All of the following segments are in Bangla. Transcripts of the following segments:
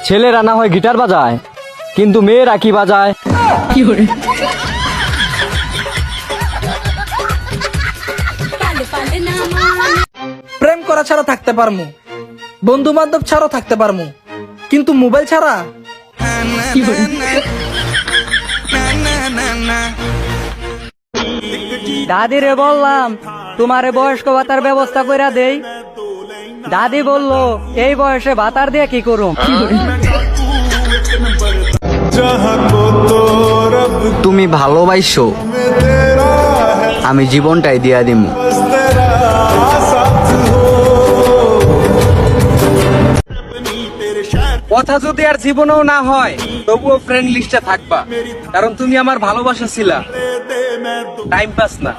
ছেলেরা না হয় গিটার বাজায়, কিন্তু মেয়েরা কি বাজায়? প্রেম করা ছাড়া থাকতে পারমু, বন্ধু বান্ধব ছাড়াও থাকতে পারমু, কিন্তু মোবাইল ছাড়া দাদিরে বললাম তোমারে বয়স্ক ভাতার ব্যবস্থা কইরা দেই। দাদি বলল এই বয়সে ভাতার দিয়ে কি করুম? তুমি ভালোবাসো, আমি জীবনটাই দিয়া দিমু। কথা যদি আর জীবনেও না হয়, তবুও ফ্রেন্ড লিস্টে থাকবা, কারণ তুমি আমার ভালোবাসা ছিলা, টাইম পাস না।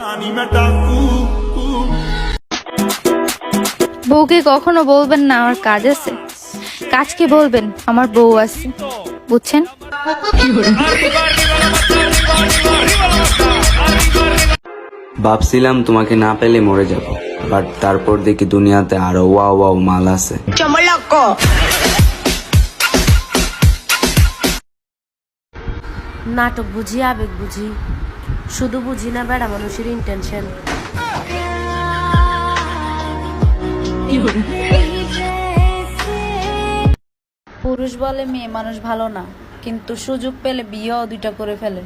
বউকে কখনো বলবেন না আমার কাজ আছে, কাজকে বলবেন আমার বউ আছে, বুঝছেন? ভাবছিলাম তোমাকে না পেলে মরে যাব, বাট তারপর দেখি দুনিয়াতে আরো ওয়াও ওয়াও মাল আছে। নাটক বুঝি, আবেগ বুঝি, শুধু বুঝি না বেড়া মানুষের ইন্টেনশন। পুরুষ বলে মেয়ে মানুষ ভালো না, কিন্তু সুযোগ পেলে বিয়েও দুইটা করে ফেলে।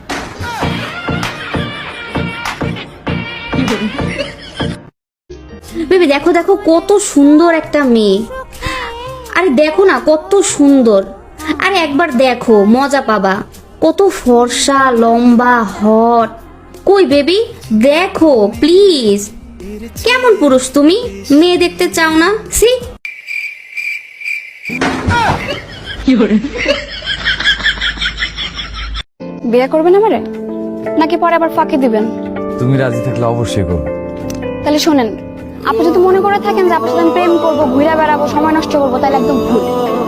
বেবি দেখো দেখো কত সুন্দর একটা মেয়ে, আরে দেখো না কত সুন্দর, আরে একবার দেখো মজা পাবা, কত ফর্সা লম্বা হট। কই বেবি দেখো প্লিজ, কেমন পুরুষ তুমি, মেয়ে দেখতে চাও না? সি বিয়ে করবেন আমারে, নাকি পরে আবার ফাঁকি দিবেন? তুমি রাজি থাকলে অবশ্যই করবো। তাহলে শোনেন, আপনি যদি মনে করে থাকেন যে আপনার সাথে আমি প্রেম করবো, ঘুরে বেড়াবো, সময় নষ্ট করবো, তাহলে একদম ভুল।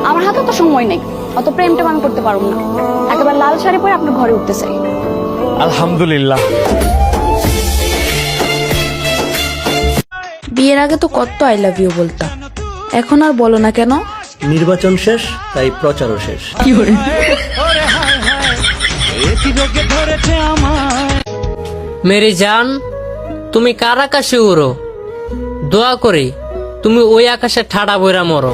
আমার হাতে তো সময় নেই, অত প্রেমটা আমি করতে পারবো না। একেবারে লাল শাড়ি পরে আপনার ঘরে উঠতে চাই। আলহামদুলিল্লাহ। বিয়ের আগে তো কত আই লাভ ইউ বলতাম, এখন আর বলো না কেন? নির্বাচন শেষ, তাই প্রচারও শেষ। মেরি জান, তুমি কার আকাশে উড়ো, দোয়া করি তুমি ওই আকাশে ঠাডা বইরা মরো।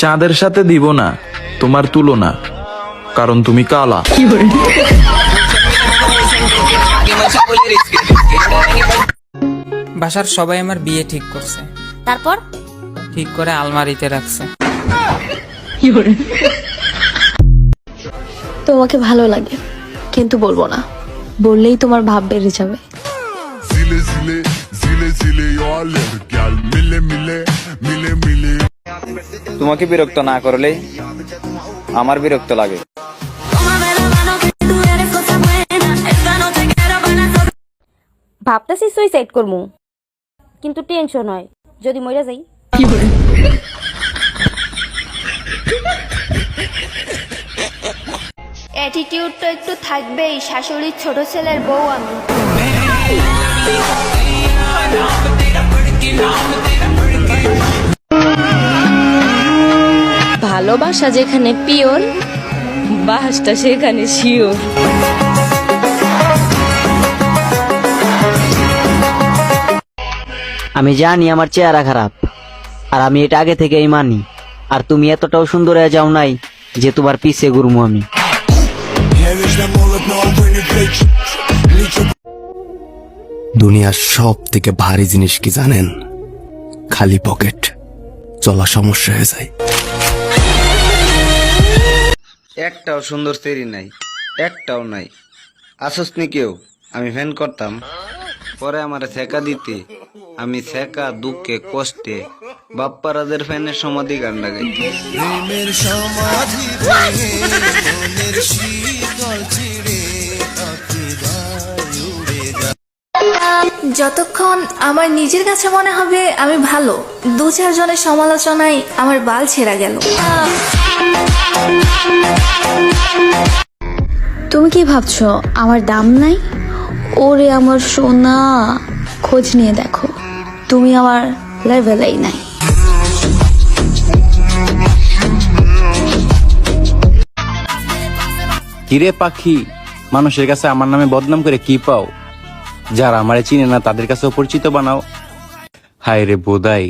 চাঁদের সাথে দিব না তোমার তুলনা, কারণ তুমি কালা। বাসার সবাই আমার বিয়ে ঠিক করছে, তারপর ঠিক করে আলমারিতে রাখছে। তোমাকে ভালো লাগে, কিন্তু বলবো না, বললেই তোমার ভাব বেড়ে যাবে। তোমাকে বিরক্ত না করলে আমার বিরক্ত লাগে। ভাবতেছি সুইসাইড করবো, কিন্তু টেনশন হয় যদি মরে যাই। অ্যাটিটিউড তো একটু থাকবেই, শাশুড়ির ছোট ছেলের বউ আমি। ভালোবাসা যেখানে পিওর, বাসটা সেখানে শিওর। আমি জানি আমার চেহারা খারাপ, আর আমি এটা আগে থেকেই মানি, আর তুমি এতটাও সুন্দর হয়ে যাও নাই যে তোমার পিছে ঘুরবো আমি। দুনিয়ার সব থেকে ভারী জিনিস কি জানেন? খালি পকেট, চলা সমস্যা হয়ে যায়। একটাও সুন্দর তেরি নাই, একটাও নাই। আসসনি কেউ, আমি ফ্যান করতাম, পরে আমার ছেকা দিতে আমি ছেকা দুঃখে কষ্টে বাপ্পারাদের ফ্যানের সমাধি গান লাগাইতে। যতক্ষণ আমার নিজের কাছে মনে হবে আমি ভালো, দু চার জনের সমালোচনায় আমার বাল ছেঁড়া গেল। তুমি কি ভাবছো আমার দাম নাই? ওরে আমার সোনা, খোঁজ নিয়ে দেখো, তুমি আমার লেভেলেই নাই। কিরে পাখি, মানুষের কাছে আমার নামে বদনাম করে কি পাও? যারা আমারে চিনে না তাদের কাছে পরিচিত বানাও। হায় রে বোধাই।